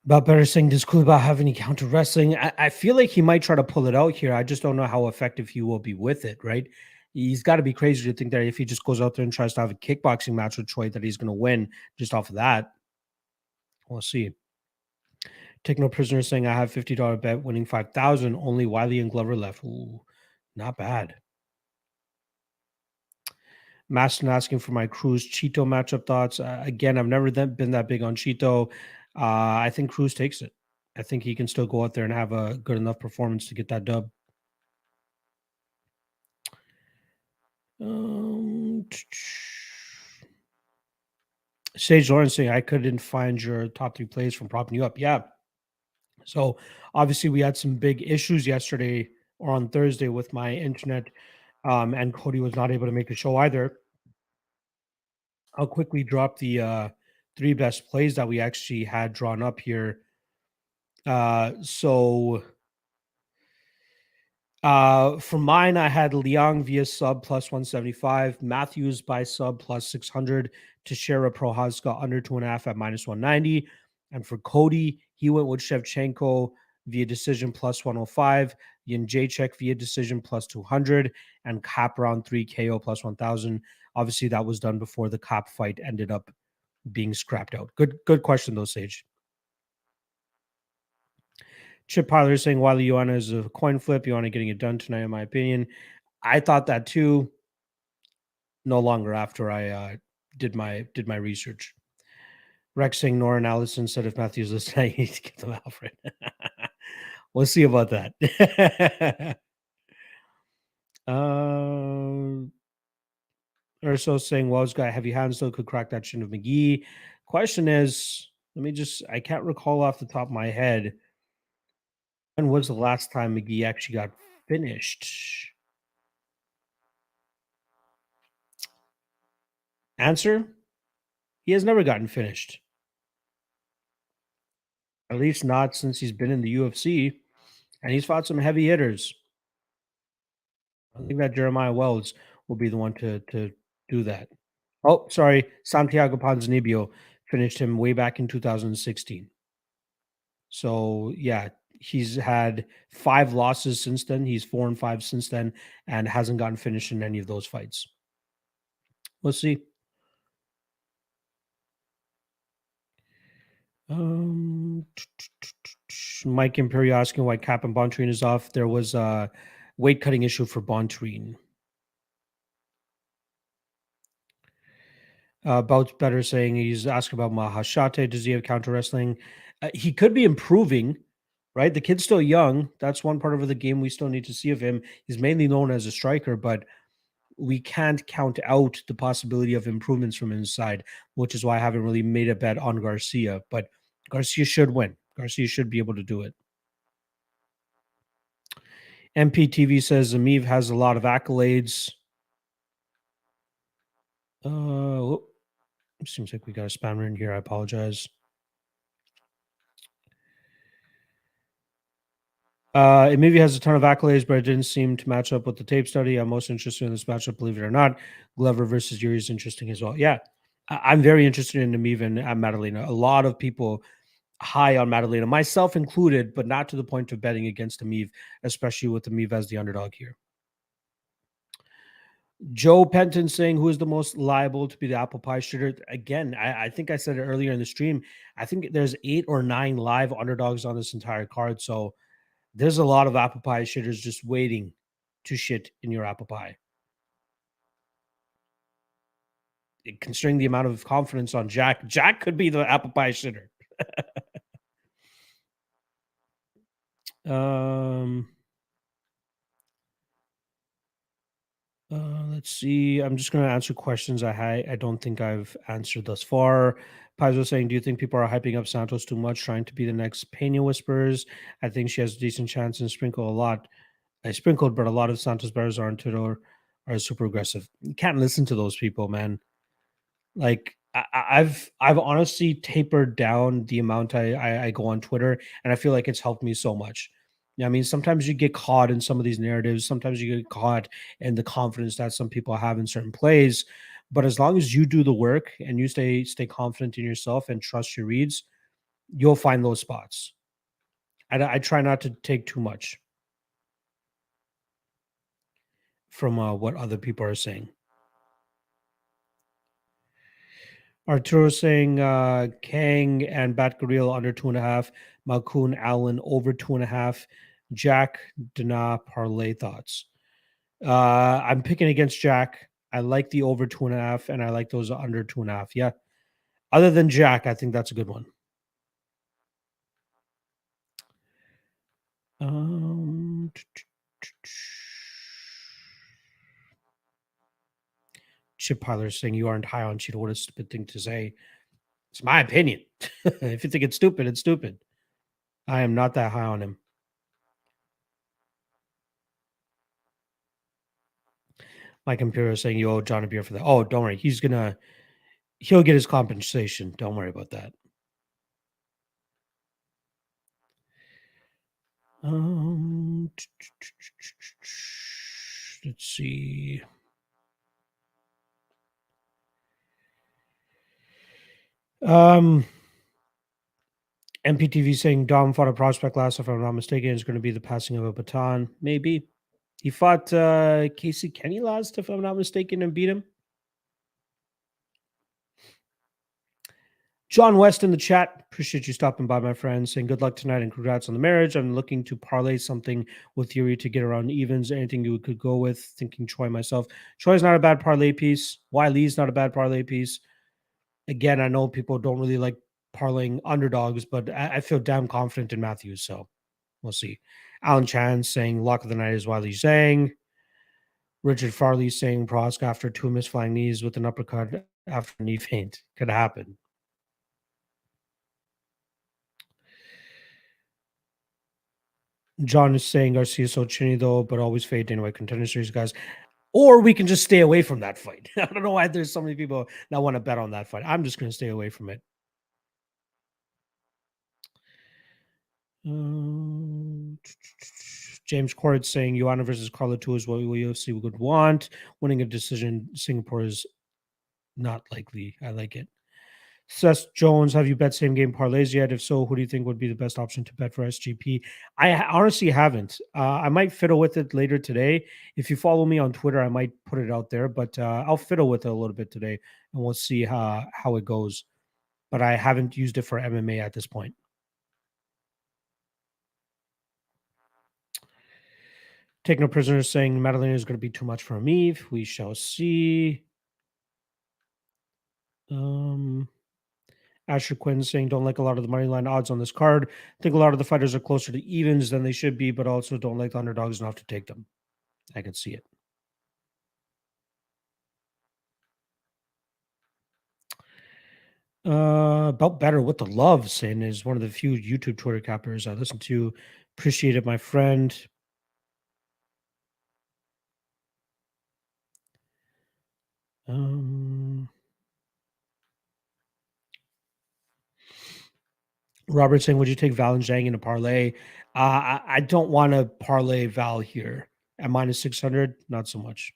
About better saying, does Kulibah have any counter wrestling? I feel like he might try to pull it out here. I just don't know how effective he will be with it, right? He's got to be crazy to think that if he just goes out there and tries to have a kickboxing match with Troy, that he's going to win just off of that. We'll see. Take no prisoner saying, I have $50 bet winning 5,000. Only Wiley and Glover left. Ooh, not bad. Maston asking for my Cruz Cheeto matchup thoughts. Again, I've never been that big on Cheeto. I think Cruz takes it. I think he can still go out there and have a good enough performance to get that dub. Sage Lawrence saying, I couldn't find your top three plays from propping you up. Yeah. So obviously we had some big issues yesterday or on Thursday with my internet, and Cody was not able to make the show either. I'll quickly drop the three best plays that we actually had drawn up here. For mine, I had Liang via sub plus 175, Matthews by sub plus 600, Teixeira Prochazka under 2.5 at minus 190. And for Cody, he went with Shevchenko via decision plus 105, Jędrzejczyk via decision plus 200, and Cap round 3 KO plus 1000. Obviously, that was done before the Cap fight ended up being scrapped out. Good question, though, Sage. Chip Piler is saying Wiley Joanna is a coin flip. Joanna getting it done tonight, in my opinion. I thought that too. No longer after I did my research. Rex saying Nora and Allison said if Matthew's listening, I need to give them Alfred. We'll see about that. Urso saying Wells got heavy hands, though could crack that chin of McGee. Question is, I can't recall off the top of my head. When was the last time McGee actually got finished? Answer: he has never gotten finished. At least not since he's been in the UFC, and he's fought some heavy hitters. I think that Jeremiah Wells will be the one to do that. Oh, sorry, Santiago Ponzinibbio finished him way back in 2016. So yeah, he's had 5 losses since then. He's 4-5 since then, and hasn't gotten finished in any of those fights. We'll see. Um, Mike Imperio asking why Cap and Bontrine is off. There was a weight cutting issue for Bontrine. Bout's better saying he's asking about Mahashate. Does he have counter wrestling? He could be improving, right? The kid's still young. That's one part of the game we still need to see of him. He's mainly known as a striker, but we can't count out the possibility of improvements from inside, which is why I haven't really made a bet on Garcia. But Garcia should win. Garcia should be able to do it. MPTV says Amiv has a lot of accolades. Seems like we got a spammer in here. I apologize. Amiv has a ton of accolades, but it didn't seem to match up with the tape study. I'm most interested in this matchup, believe it or not. Glover versus Yuri is interesting as well. Yeah, I'm very interested in Amiv and Madalena. A lot of people high on Madalena, myself included, but not to the point of betting against Amiv, especially with Amiv as the underdog here. Joe Penton saying who is the most liable to be the apple pie shooter. Again, I think I said it earlier in the stream. I think there's 8 or 9 live underdogs on this entire card. So there's a lot of apple pie shitters just waiting to shit in your apple pie. Considering the amount of confidence on Jack could be the apple pie shitter. Let's see. I'm just going to answer questions I don't think I've answered thus far. Paizo saying, do you think people are hyping up Santos too much, trying to be the next Pena Whispers? I think she has a decent chance and sprinkle a lot. I sprinkled, but a lot of Santos bears aren't are super aggressive. You can't listen to those people, man. Like I've honestly tapered down the amount I go on Twitter, and I feel like it's helped me so much. Yeah, I mean, sometimes you get caught in some of these narratives. Sometimes you get caught in the confidence that some people have in certain plays. But as long as you do the work and you stay confident in yourself and trust your reads, you'll find those spots. I try not to take too much from what other people are saying. Arturo saying Kang and Batgirl under 2.5, Malkoon Allen over 2.5, Jack Dana parlay thoughts. I'm picking against Jack. I like the over 2.5, and I like those under 2.5. Yeah. Other than Jack, I think that's a good one. Chip Piler saying you aren't high on Cheeto. What a stupid thing to say. It's my opinion. If you think it's stupid, it's stupid. I am not that high on him. Mike Imperial saying you owe John a beer for that. Oh, don't worry. He'll get his compensation. Don't worry about that. Let's see. MPTV saying Dom fought a prospect last, if I'm not mistaken, is going to be the passing of a baton. Maybe. He fought Casey Kenny last, if I'm not mistaken, and beat him. John West in the chat. Appreciate you stopping by, my friend. Saying good luck tonight and congrats on the marriage. I'm looking to parlay something with Yuri to get around evens. Anything you could go with? Thinking Choi myself. Choi's not a bad parlay piece. Wiley's not a bad parlay piece. Again, I know people don't really like parlaying underdogs, but I feel damn confident in Matthews. So we'll see. Alan Chan saying lock of the night is Wiley Zhang. Richard Farley saying Prochazka after 2 missed flying knees with an uppercut after a knee feint. Could happen. John is saying Garcia so chinny though, but always fade Dana White Contender Series guys. Or we can just stay away from that fight. I don't know why there's so many people that want to bet on that fight. I'm just going to stay away from it. James Cord saying Joanna versus Carla 2 is what UFC would want. Winning a decision Singapore is not likely. I like it. Seth Jones, have you bet same game parlays yet? If so, who do you think would be the best option to bet for SGP? I honestly haven't. I might fiddle with it later today. If you follow me on Twitter, I might put it out there, but I'll fiddle with it a little bit today and we'll see how it goes. But I haven't used it for MMA at this point. Take no prisoners saying Madalena is going to be too much for me. We shall see. Asher Quinn saying don't like a lot of the money line odds on this card. I think a lot of the fighters are closer to evens than they should be, but also don't like the underdogs enough to take them. I can see it. About better with the love saying is one of the few YouTube Twitter cappers I listen to. Appreciate it, my friend. Robert saying, would you take Val and Zhang in a parlay? I don't want to parlay Val here at minus 600. Not so much.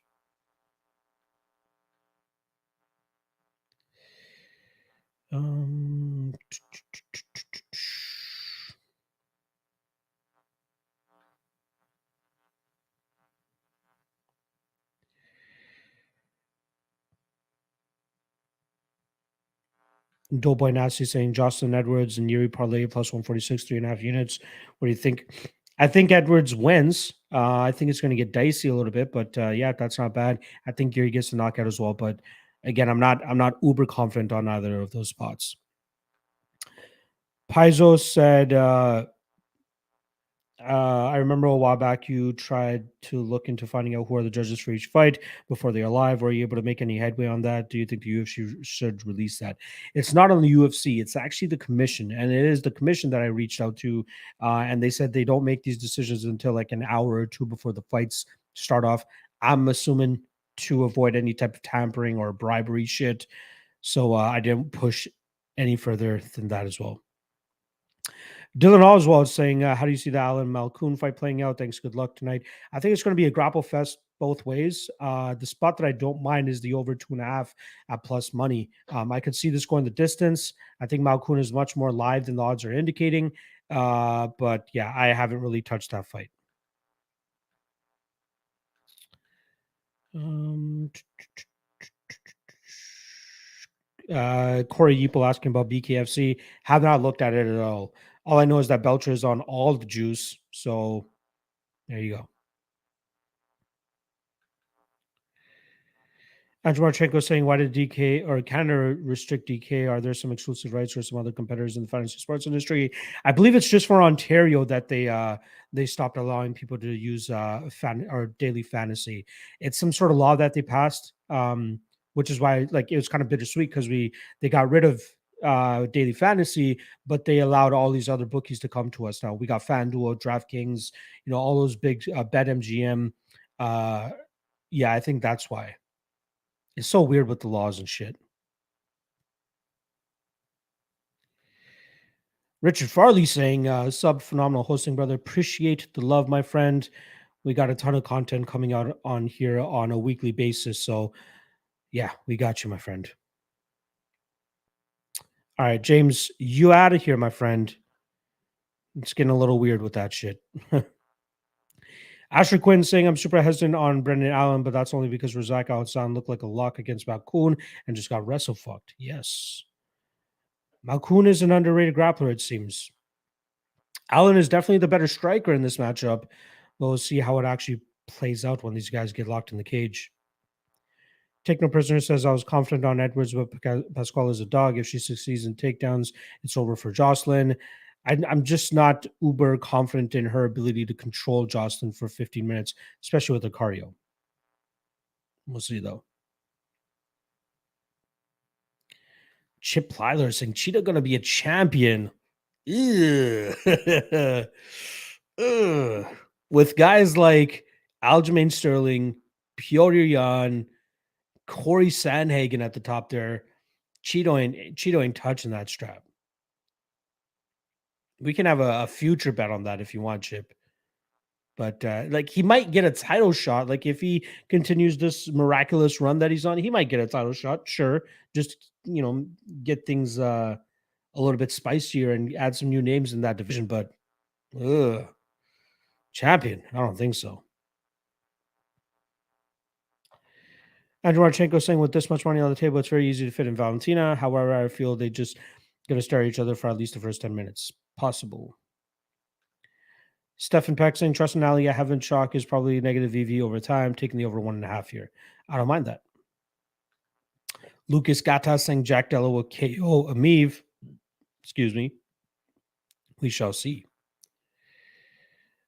Doughboy Nasty saying Jocelyn Edwards and Yuri Parlay plus 146, 3.5 units. What do you think? I think Edwards wins. I think it's going to get dicey a little bit, but yeah, that's not bad. I think Yuri gets the knockout as well. But again, I'm not uber confident on either of those spots. Paizo said I remember a while back you tried to look into finding out who are the judges for each fight before they are live. Were you able to make any headway on that? Do you think the UFC should release that? It's not on the UFC. It's actually the commission, and it is the commission that I reached out to, and they said they don't make these decisions until like an hour or two before the fights start off. I'm assuming to avoid any type of tampering or bribery shit. So I didn't push any further than that as well. Dylan Oswald saying, how do you see the Alan Malkoon fight playing out? Thanks. Good luck tonight. I think it's going to be a grapple fest both ways. The spot that I don't mind is the over 2.5 at plus money. I could see this going the distance. I think Malkoon is much more live than the odds are indicating. But yeah, I haven't really touched that fight. Corey Yeeple asking about BKFC. Have not looked at it at all. All I know is that Belcher is on all the juice. So there you go. Andrew Marchenko saying, why did DK or Canada restrict DK? Are there some exclusive rights or some other competitors in the fantasy sports industry? I believe it's just for Ontario that they stopped allowing people to use daily fantasy. It's some sort of law that they passed, which is why like it was kind of bittersweet because they got rid of daily fantasy, but they allowed all these other bookies to come to us now. We got FanDuel, DraftKings, all those big BetMGM. Yeah, I think that's why. It's so weird with the laws and shit. Richard Farley saying, sub phenomenal hosting, brother. Appreciate the love, my friend. We got a ton of content coming out on here on a weekly basis. So, yeah, we got you, my friend. All right, James, you out of here, my friend. It's getting a little weird with that shit. Asher Quinn saying, I'm super hesitant on Brendan Allen, but that's only because Razak Al-Hassan looked like a lock against Malkoon and just got wrestle fucked. Yes. Malkoon is an underrated grappler, it seems. Allen is definitely the better striker in this matchup. We'll see how it actually plays out when these guys get locked in the cage. Take No Prisoner says, I was confident on Edwards, but Pasquale is a dog. If she succeeds in takedowns, it's over for Jocelyn. I'm just not uber confident in her ability to control Jocelyn for 15 minutes, especially with the cardio. We'll see, though. Chip Plyler saying, Cheetah going to be a champion. Ew. Ugh. With guys like Aljamain Sterling, Piotr Jan, Corey Sandhagen at the top there, Cheeto ain't touching that strap. We can have a future bet on that if you want, Chip. But like he might get a title shot. Like if he continues this miraculous run that he's on, he might get a title shot. Sure, just get things a little bit spicier and add some new names in that division. But ugh, champion, I don't think so. Andrew Marchenko saying with this much money on the table, it's very easy to fit in Valentina. However, I feel they just going to stare at each other for at least the first 10 minutes. Possible. Stefan Peck saying trust in Ali. I haven't shock is probably negative VV over time, taking the over 1.5 here. I don't mind that. Lucas Gata saying Jack Della will KO Amiv. Excuse me. We shall see.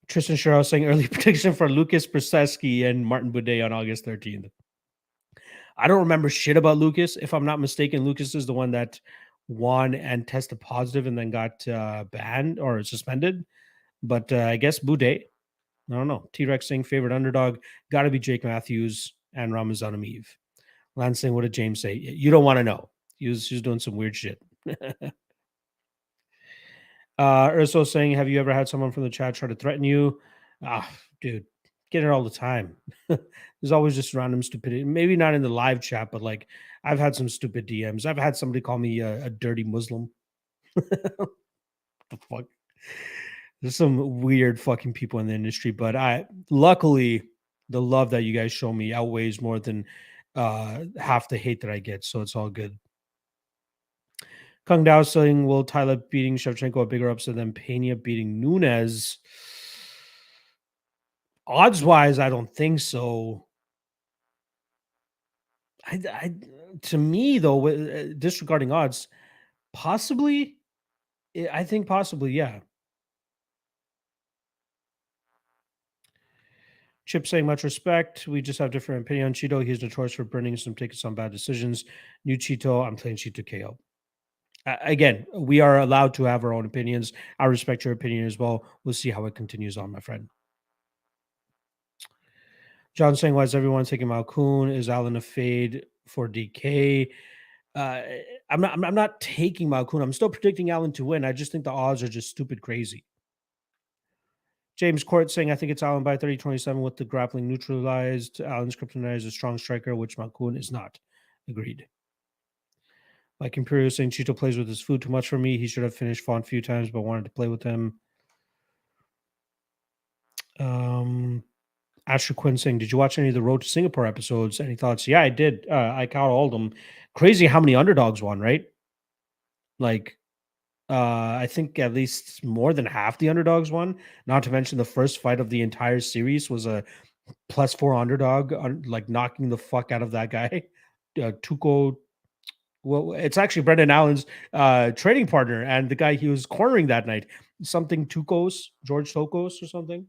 Tristan Sherrill saying early prediction for Lucas Prochazka and Martin Boudet on August 13th. I don't remember shit about Lucas. If I'm not mistaken, Lucas is the one that won and tested positive and then got banned or suspended. But I guess Boudet. I don't know. T-Rex saying favorite underdog. Got to be Jake Matthews and Ramazan Amiv. Lance saying, what did James say? You don't want to know. He was doing some weird shit. Urso saying, have you ever had someone from the chat try to threaten you? Ah, dude, get it all the time. There's always just random stupidity. Maybe not in the live chat, but like I've had some stupid DMs. I've had somebody call me a dirty Muslim. The fuck? There's some weird fucking people in the industry, but luckily the love that you guys show me outweighs more than half the hate that I get, so it's all good. Kung Dao saying, will Tyler beating Shevchenko a bigger upset than Pena beating Nunes? Odds wise, I don't think so. To me though, disregarding odds, possibly. I think possibly, yeah. Chip saying much respect. We just have different opinion on Cheeto. He's notorious for burning some tickets on bad decisions. New Cheeto, I'm playing Cheeto KO. Again, we are allowed to have our own opinions. I respect your opinion as well. We'll see how it continues on, my friend. John saying, why is everyone taking Malkoon? Is Allen a fade for DK? I'm not taking Malkoon. I'm still predicting Allen to win. I just think the odds are just stupid crazy. James Court saying, I think it's Allen by 30-27 with the grappling neutralized. Allen's kryptonite is a strong striker, which Malkoon is not. Agreed. Like Imperial saying, Chito plays with his food too much for me. He should have finished Fawn a few times, but wanted to play with him. Asher Quinn saying, did you watch any of the Road to Singapore episodes? Any thoughts? Yeah, I did. I caught all of them. Crazy how many underdogs won, right? Like, I think at least more than half the underdogs won. Not to mention the first fight of the entire series was a +4 underdog, like knocking the fuck out of that guy. Tuco. Well, it's actually Brendan Allen's trading partner and the guy he was cornering that night. Something Tukos, George Tokos or something.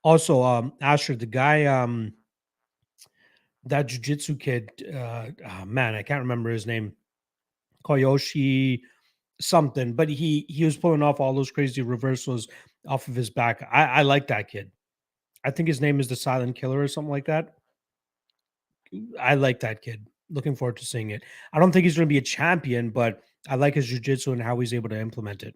Also, Asher, the guy, that jujitsu kid, man, I can't remember his name. Koyoshi something, but he was pulling off all those crazy reversals off of his back. I like that kid. I think his name is the Silent Killer or something like that. I like that kid. Looking forward to seeing it. I don't think he's going to be a champion, but I like his jujitsu and how he's able to implement it.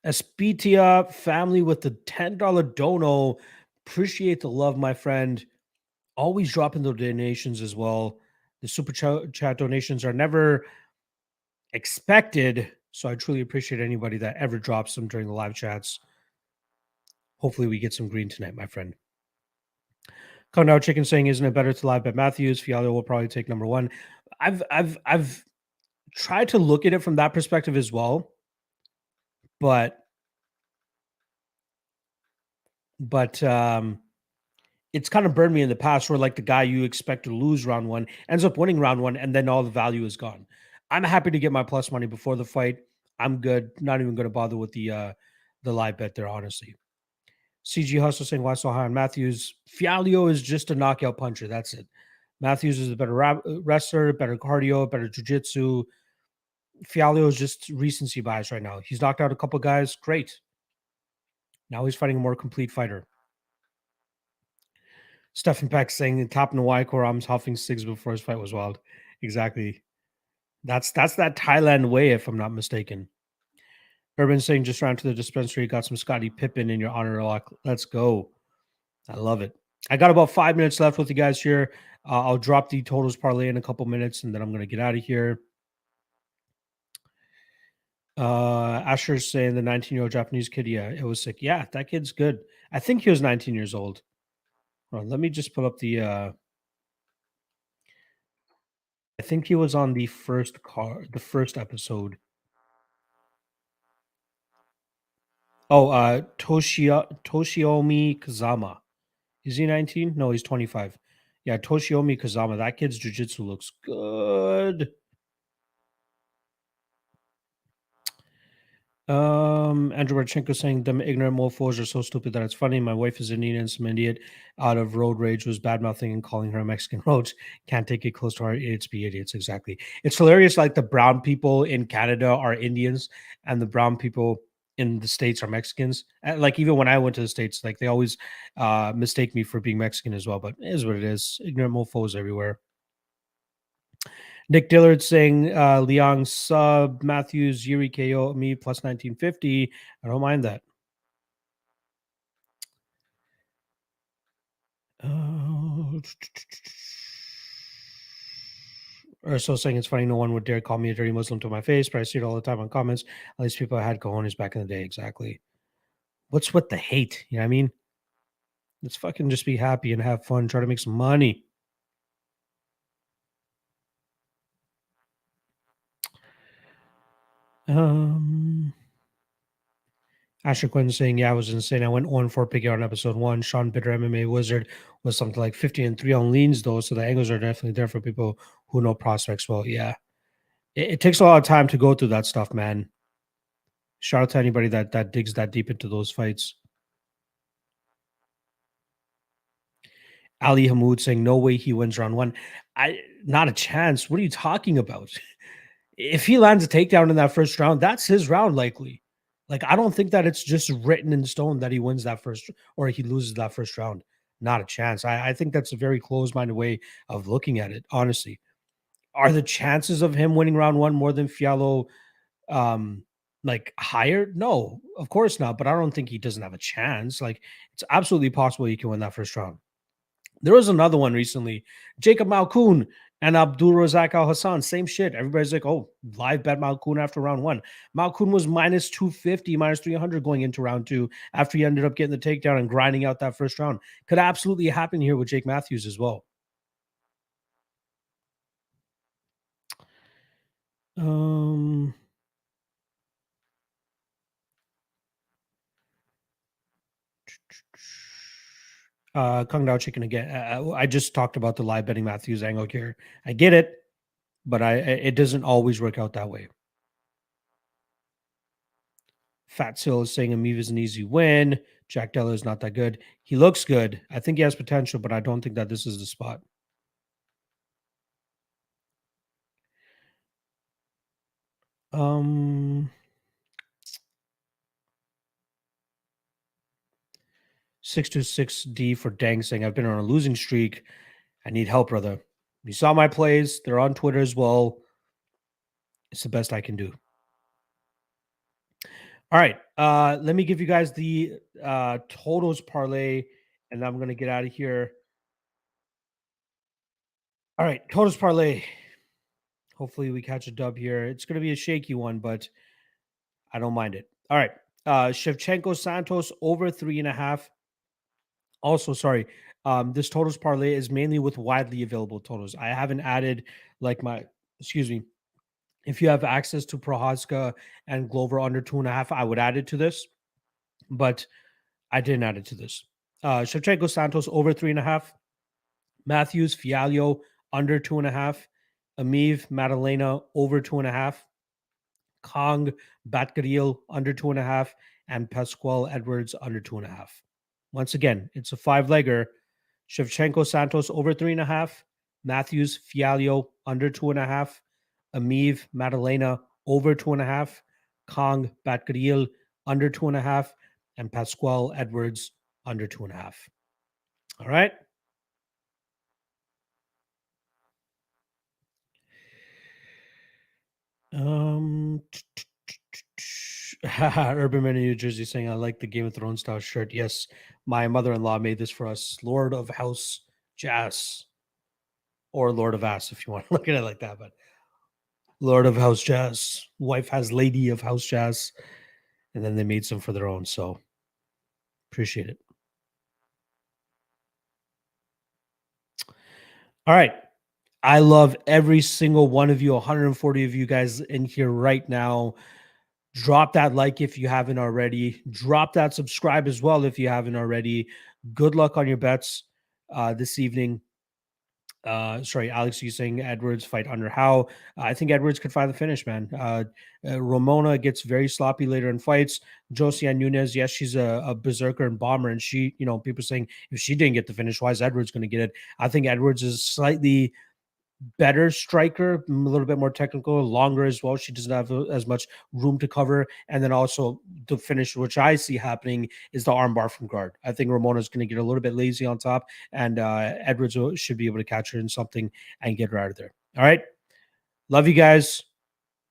Espitia family with the $10 dono. Appreciate the love, my friend. Always dropping the donations as well. The super chat donations are never expected, so I truly appreciate anybody that ever drops them during the live chats. Hopefully, we get some green tonight, my friend. Countdown Chicken saying, "Isn't it better to live bet Matthews? Fiallo will probably take number one." I've tried to look at it from that perspective as well, but it's kind of burned me in the past where like the guy you expect to lose round one ends up winning round one, and then all the value is gone. I'm happy to get my plus money before the fight. I'm good. Not even going to bother with the live bet there, honestly. CG Hustle saying why so high on Matthews. Fialio is just a knockout puncher. That's it. Matthews is a better wrestler, better cardio, better jiu-jitsu. Fialio is just recency bias right now. He's knocked out a couple guys. Great. Now he's fighting a more complete fighter. Stephen Peck saying top in the Y core arms huffing cigs before his fight was wild. Exactly. That's that Thailand way, if I'm not mistaken. Urban saying just ran to the dispensary, got some Scotty Pippen in your honor lock. Let's go. I love it. I got about 5 minutes left with you guys here. I'll drop the totals parlay in a couple minutes, and then I'm going to get out of here. Asher's saying the 19-year-old Japanese kid, yeah, it was sick. Yeah, that kid's good. I think he was 19 years old. Hold on, let me just pull up the I think he was on the first episode. Oh, Toshiomi Kazama. Is he 19? No, he's 25. Yeah, Toshiomi Kazama. That kid's jiu-jitsu looks good. Andrew Radchenko saying them ignorant mofos are so stupid that it's funny. My wife is Indian and some idiot out of road rage was bad mouthing and calling her a Mexican roach. Can't take it close to our idiots be idiots. Exactly. It's hilarious. Like the brown people in Canada are Indians and the brown people in the States are Mexicans. And like even when I went to the States, like they always mistake me for being Mexican as well. But it is what it is. Ignorant mofos everywhere. Nick Dillard saying Liang sub Matthews Yuri KO me plus 1950. I don't mind that. Or so saying it's funny no one would dare call me a dirty Muslim to my face, but I see it all the time on comments. At least people had cojones back in the day. Exactly. What's with the hate? You know what I mean? Let's fucking just be happy and have fun. Try to make some money. Asher Quinn saying, yeah, I was insane. I went 1-4 picking on episode 1. Sean Bitter MMA Wizard was something like 50-3 on leans, though. So the angles are definitely there for people who know prospects well. Yeah. It takes a lot of time to go through that stuff, man. Shout out to anybody that digs that deep into those fights. Ali Hamoud saying, no way he wins round 1. Not a chance. What are you talking about? If he lands a takedown in that first round, that's his round likely. Like, I don't think that it's just written in stone that he wins that first or he loses that first round. Not a chance. I think that's a very closed-minded way of looking at it, honestly. Are the chances of him winning round 1 more than Fiallo like higher? No, of course not. But I don't think he doesn't have a chance. Like, it's absolutely possible he can win that first round. There was another one recently, Jacob Malkoun and Abdul Razak Al Hassan. Same shit. Everybody's like, oh, live bet Malkoun after round 1. Malkoun was minus 250, minus 300 going into round 2 after he ended up getting the takedown and grinding out that first round. Could absolutely happen here with Jake Matthews as well. Kung Dao Chicken again. I just talked about the live betting Matthews angle here. I get it, but it doesn't always work out that way. Fat Seal is saying Amiv is an easy win. Jack Della is not that good. He looks good. I think he has potential, but I don't think that this is the spot. Um, 626D for Dang saying I've been on a losing streak. I need help, brother. You saw my plays. They're on Twitter as well. It's the best I can do. All right. Let me give you guys the totals parlay, and I'm going to get out of here. All right. Totals parlay. Hopefully we catch a dub here. It's going to be a shaky one, but I don't mind it. All right. Shevchenko Santos over 3.5. Also, sorry. This totals parlay is mainly with widely available totals. I haven't added like excuse me. If you have access to Prochazka and Glover under 2.5, I would add it to this, but I didn't add it to this. Shevchenko Santos over 3.5. Matthews Fialio under 2.5. Amiv Madalena over 2.5. Kong Batgaril under 2.5. And Pascual Edwards under 2.5. Once again, it's a 5-legger. Shevchenko Santos over 3.5. Matthews Fialio under 2.5. Amiv Madalena over 2.5. Kong Batgriel under 2.5. And Pascual Edwards under 2.5. All right. Um, Urban Man in New Jersey saying, I like the Game of Thrones style shirt. Yes, my mother-in-law made this for us. Lord of House Jazz, or Lord of Ass, if you want to look at it like that. But Lord of House Jazz. Wife has Lady of House Jazz. And then they made some for their own. So appreciate it. All right. I love every single one of you, 140 of you guys in here right now. Drop that like if you haven't already. Drop that subscribe as well if you haven't already. Good luck on your bets this evening. Sorry, Alex, you saying Edwards fight under how? I think Edwards could find the finish, man. Ramona gets very sloppy later in fights. Josiane Nunez, yes, she's a berserker and bomber, and she, people saying if she didn't get the finish, why is Edwards going to get it? I think Edwards is slightly better striker, a little bit more technical, longer as well. She doesn't have as much room to cover. And then also the finish, which I see happening, is the armbar from guard. I think Ramona's going to get a little bit lazy on top, and Edwards should be able to catch her in something and get her out of there. All right. Love you guys.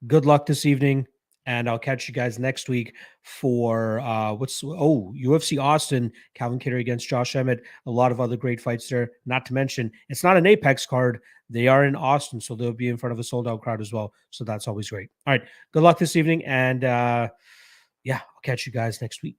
Good luck this evening. And I'll catch you guys next week for UFC Austin, Calvin Kattar against Josh Emmett. A lot of other great fights there. Not to mention, it's not an Apex card. They are in Austin, so they'll be in front of a sold-out crowd as well. So that's always great. All right. Good luck this evening. And I'll catch you guys next week.